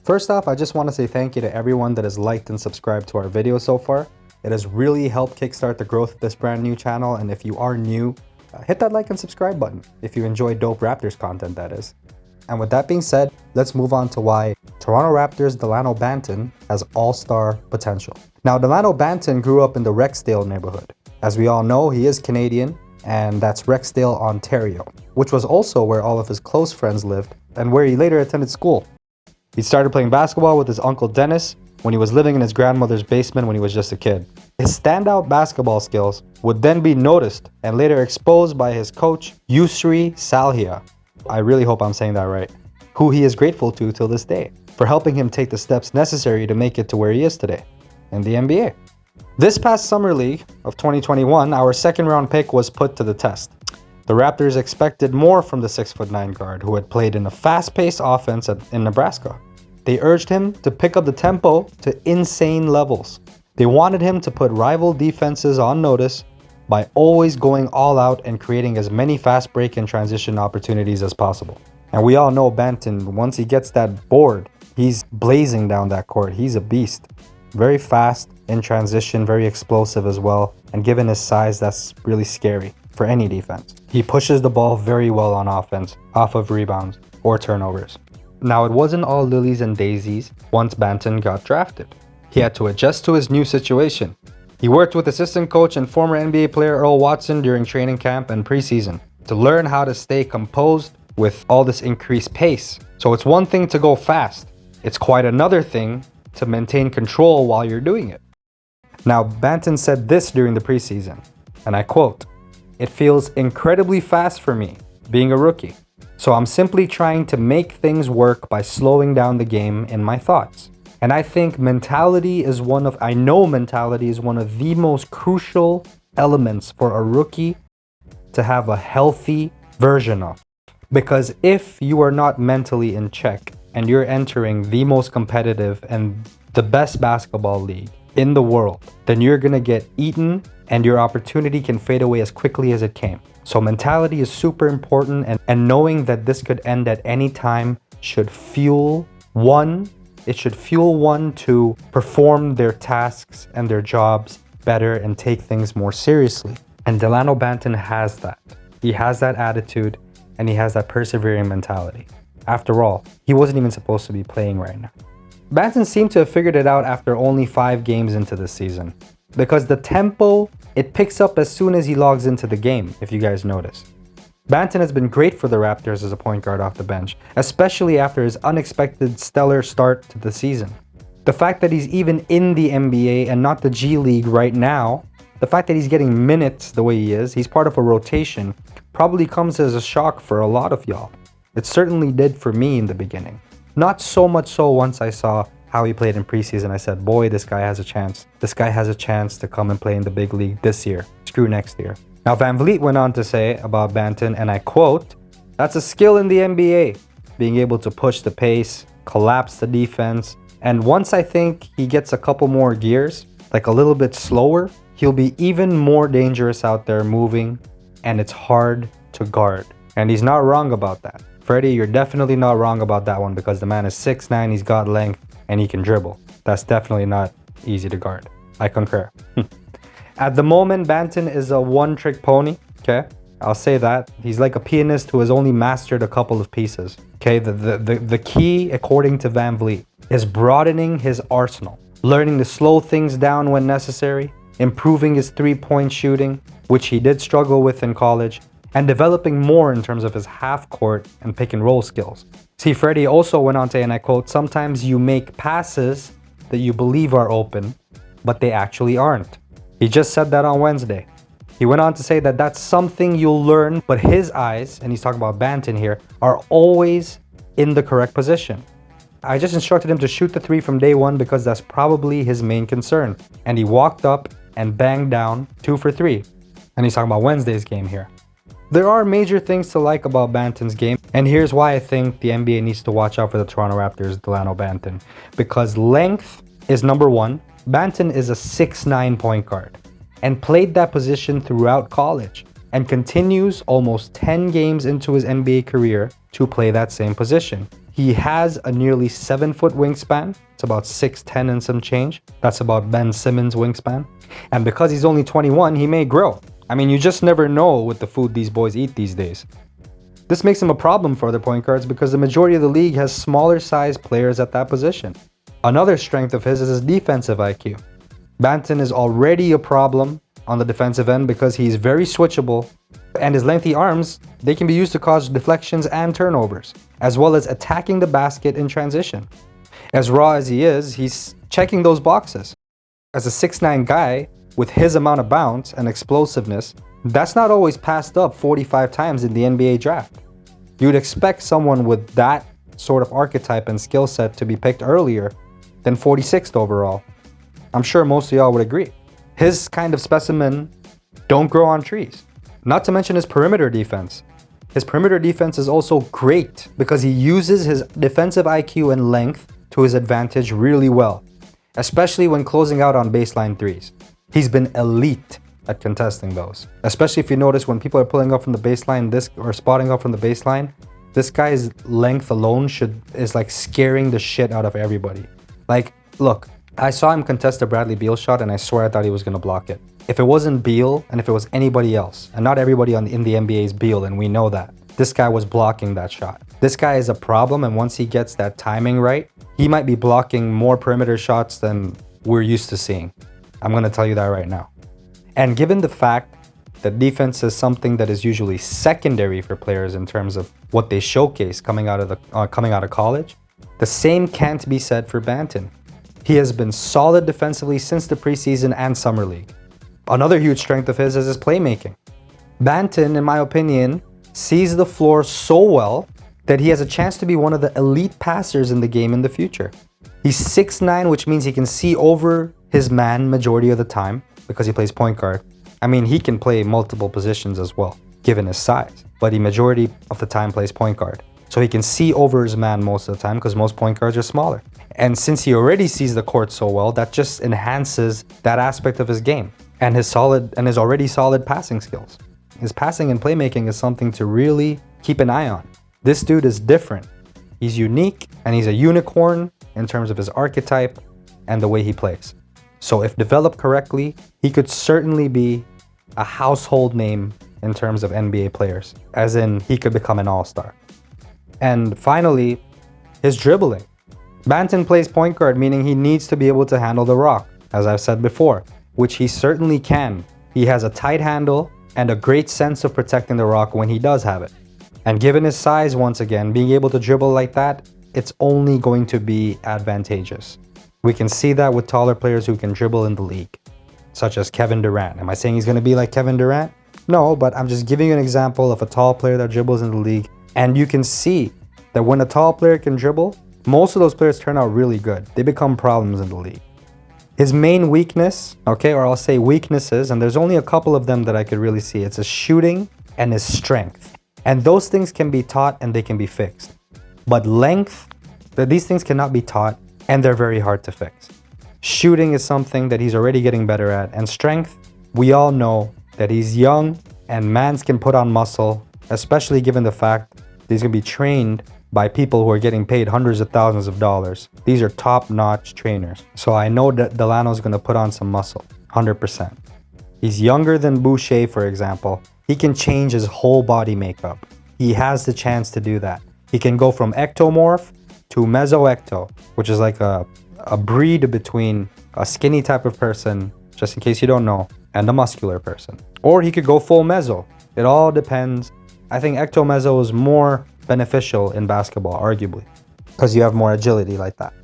First off, I just want to say thank you to everyone that has liked and subscribed to our video so far. It has really helped kickstart the growth of this brand new channel, and if you are new, hit that like and subscribe button if you enjoy dope Raptors content, that is. And with that being said, let's move on to why Toronto Raptors' Dalano Banton has all-star potential. Now, Dalano Banton grew up in the Rexdale neighborhood. As we all know, he is Canadian, and that's Rexdale, Ontario, which was also where all of his close friends lived and where he later attended school. He started playing basketball with his uncle Dennis when he was living in his grandmother's basement when he was just a kid. His standout basketball skills would then be noticed and later exposed by his coach, Yusri Salhia. I really hope I'm saying that right. Who he is grateful to till this day for helping him take the steps necessary to make it to where he is today in the NBA. This past summer league of 2021, our second round pick was put to the test. The Raptors expected more from the 6'9" guard who had played in a fast-paced offense in Nebraska. They urged him to pick up the tempo to insane levels. They wanted him to put rival defenses on notice by always going all out and creating as many fast break and transition opportunities as possible. And we all know Banton, once he gets that board, he's blazing down that court. He's a beast. Very fast in transition, very explosive as well. And given his size, that's really scary for any defense. He pushes the ball very well on offense, off of rebounds or turnovers. Now, it wasn't all lilies and daisies once Banton got drafted. He had to adjust to his new situation. He worked with assistant coach and former NBA player Earl Watson during training camp and preseason to learn how to stay composed with all this increased pace. So it's one thing to go fast. It's quite another thing to maintain control while you're doing it. Now, Banton said this during the preseason, and I quote, "It feels incredibly fast for me, being a rookie. So I'm simply trying to make things work by slowing down the game in my thoughts. And I think mentality is one of the most crucial elements for a rookie to have a healthy version of. Because if you are not mentally in check and you're entering the most competitive and the best basketball league in the world, then you're gonna get eaten and your opportunity can fade away as quickly as it came. So mentality is super important, and knowing that this could end at any time should fuel one to perform their tasks and their jobs better and take things more seriously. And Dalano Banton has that. He has that attitude and he has that persevering mentality. After all, he wasn't even supposed to be playing right now. Banton seemed to have figured it out after only 5 games into the season, because the tempo, it picks up as soon as he logs into the game, if you guys notice. Banton has been great for the Raptors as a point guard off the bench, especially after his unexpected stellar start to the season. The fact that he's even in the NBA and not the G League right now, the fact that he's getting minutes the way he is, he's part of a rotation, probably comes as a shock for a lot of y'all. It certainly did for me in the beginning. Not so much so once I saw how he played in preseason. I said, boy, this guy has a chance. This guy has a chance to come and play in the big league this year. Screw next year. Now, Van Vliet went on to say about Banton, and I quote, "That's a skill in the NBA, being able to push the pace, collapse the defense. And once I think he gets a couple more gears, like a little bit slower, he'll be even more dangerous out there moving, and it's hard to guard." And he's not wrong about that. Freddie, you're definitely not wrong about that one, because the man is 6'9", he's got length, and he can dribble. That's definitely not easy to guard. I concur. At the moment, Banton is a one-trick pony, okay? I'll say that. He's like a pianist who has only mastered a couple of pieces, okay? The key, according to Van Vliet, is broadening his arsenal, learning to slow things down when necessary, improving his three-point shooting, which he did struggle with in college, and developing more in terms of his half-court and pick-and-roll skills. See, Freddie also went on to, and I quote, "Sometimes you make passes that you believe are open, but they actually aren't." He just said that on Wednesday. He went on to say that that's something you'll learn, but his eyes, and he's talking about Banton here, are always in the correct position. I just instructed him to shoot the 3 from day one because that's probably his main concern. And he walked up and banged down 2 for 3. And he's talking about Wednesday's game here. There are major things to like about Banton's game, and here's why I think the NBA needs to watch out for the Toronto Raptors' Dalano Banton. Because length is number one. Banton is a 6'9" point guard and played that position throughout college. and continues almost 10 games into his NBA career to play that same position. He has a nearly 7-foot wingspan. It's about 6'10" and some change. That's about Ben Simmons' wingspan. And because he's only 21, he may grow. I mean, you just never know with the food these boys eat these days. This makes him a problem for other point guards because the majority of the league has smaller sized players at that position. Another strength of his is his defensive IQ. Banton is already a problem on the defensive end because he's very switchable, and his lengthy arms, they can be used to cause deflections and turnovers, as well as attacking the basket in transition. As raw as he is, he's checking those boxes. As a 6'9" guy with his amount of bounce and explosiveness, that's not always passed up 45 times in the NBA draft. You'd expect someone with that sort of archetype and skill set to be picked earlier than 46th overall. I'm sure most of y'all would agree. His kind of specimen don't grow on trees. Not to mention his perimeter defense. His perimeter defense is also great because he uses his defensive IQ and length to his advantage really well, especially when closing out on baseline threes. He's been elite at contesting those. Especially if you notice when people are pulling up from the baseline or spotting up from the baseline, this guy's length alone is like scaring the shit out of everybody. Like, look, I saw him contest a Bradley Beal shot and I swear I thought he was gonna block it. If it wasn't Beal and if it was anybody else, and not everybody in the NBA is Beal, and we know that, this guy was blocking that shot. This guy is a problem, and once he gets that timing right, he might be blocking more perimeter shots than we're used to seeing. I'm gonna tell you that right now. And given the fact that defense is something that is usually secondary for players in terms of what they showcase coming out of college, the same can't be said for Banton. He has been solid defensively since the preseason and summer league. Another huge strength of his is his playmaking. Banton, in my opinion, sees the floor so well that he has a chance to be one of the elite passers in the game in the future. He's 6'9", which means he can see over his man majority of the time because he plays point guard. I mean, he can play multiple positions as well, given his size, but he majority of the time plays point guard. So he can see over his man most of the time because most point guards are smaller. And since he already sees the court so well, that just enhances that aspect of his game and his already solid passing skills. His passing and playmaking is something to really keep an eye on. This dude is different. He's unique and he's a unicorn in terms of his archetype and the way he plays. So if developed correctly, he could certainly be a household name in terms of NBA players, as in he could become an all-star. And finally, his dribbling. Banton plays point guard, meaning he needs to be able to handle the rock, as I've said before, which he certainly can. He has a tight handle and a great sense of protecting the rock when he does have it. And given his size, once again, being able to dribble like that, it's only going to be advantageous. We can see that with taller players who can dribble in the league, such as Kevin Durant. Am I saying he's going to be like Kevin Durant? No, but I'm just giving you an example of a tall player that dribbles in the league. And you can see that when a tall player can dribble, most of those players turn out really good. They become problems in the league. His main weakness, or I'll say weaknesses, and there's only a couple of them that I could really see. It's his shooting and his strength. And those things can be taught and they can be fixed. But length, these things cannot be taught and they're very hard to fix. Shooting is something that he's already getting better at. And strength, we all know that he's young and mans can put on muscle, especially given the fact that he's going to be trained by people who are getting paid hundreds of thousands of dollars. These are top-notch trainers. So I know that Dalano's going to put on some muscle, 100%. He's younger than Boucher, for example. He can change his whole body makeup. He has the chance to do that. He can go from ectomorph to meso-ecto, which is like a breed between a skinny type of person, just in case you don't know, and a muscular person. Or he could go full meso. It all depends. I think ecto-meso is more beneficial in basketball, arguably, because you have more agility like that.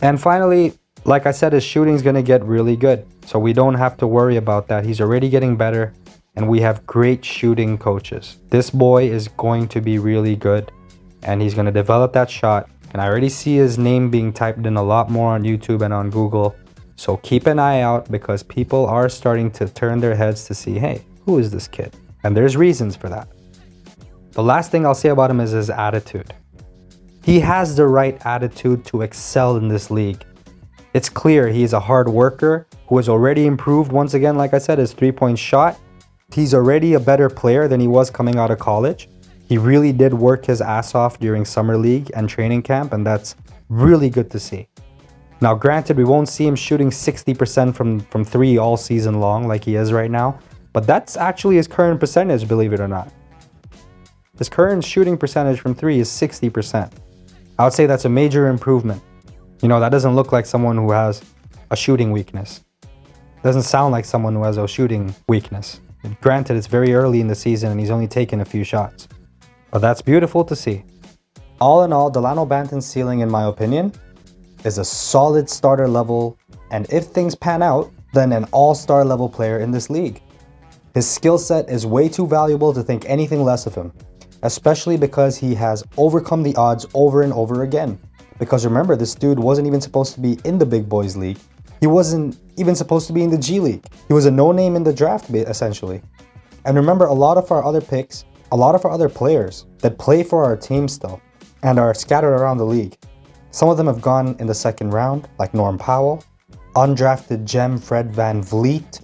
And finally, like I said, his shooting is going to get really good. So we don't have to worry about that. He's already getting better, and we have great shooting coaches. This boy is going to be really good, and he's going to develop that shot. And I already see his name being typed in a lot more on YouTube and on Google. So keep an eye out because people are starting to turn their heads to see, hey, who is this kid? And there's reasons for that. The last thing I'll say about him is his attitude. He has the right attitude to excel in this league. It's clear he is a hard worker who has already improved, once again, like I said, his three-point shot He's already a better player than he was coming out of college. He really did work his ass off during summer league and training camp, and that's really good to see. Now, granted, we won't see him shooting 60% from three all season long like he is right now, but that's actually his current percentage, believe it or not. His current shooting percentage from three is 60%. I would say that's a major improvement. You know, that doesn't look like someone who has a shooting weakness. Doesn't sound like someone who has a shooting weakness. Granted, it's very early in the season and he's only taken a few shots. But that's beautiful to see. All in all, Dalano Banton's ceiling, in my opinion, is a solid starter level, and if things pan out, then an all-star level player in this league. His skill set is way too valuable to think anything less of him, especially because he has overcome the odds over and over again. Because remember, this dude wasn't even supposed to be in the big boys league. He wasn't even supposed to be in the G League. He was a no-name in the draft, essentially. And remember, a lot of our other picks, a lot of our other players that play for our team still and are scattered around the league, some of them have gone in the second round, like Norm Powell, undrafted gem Fred VanVleet,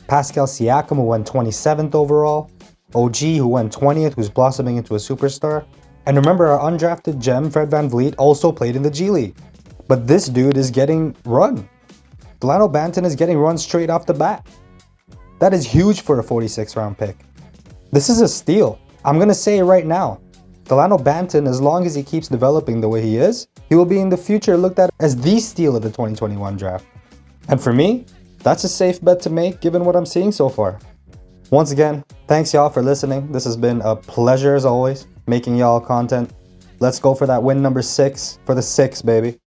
Pascal Siakam, who went 27th overall, OG, who went 20th, who's blossoming into a superstar. And remember, our undrafted gem Fred VanVleet also played in the G League. But this dude is getting run. Dalano Banton is getting run straight off the bat. That is huge for a 46th round pick. This is a steal. I'm going to say it right now. Dalano Banton, as long as he keeps developing the way he is, he will be in the future looked at as the steal of the 2021 draft. And for me, that's a safe bet to make given what I'm seeing so far. Once again, thanks y'all for listening. This has been a pleasure as always, making y'all content. Let's go for that win number 6 for the 6, baby.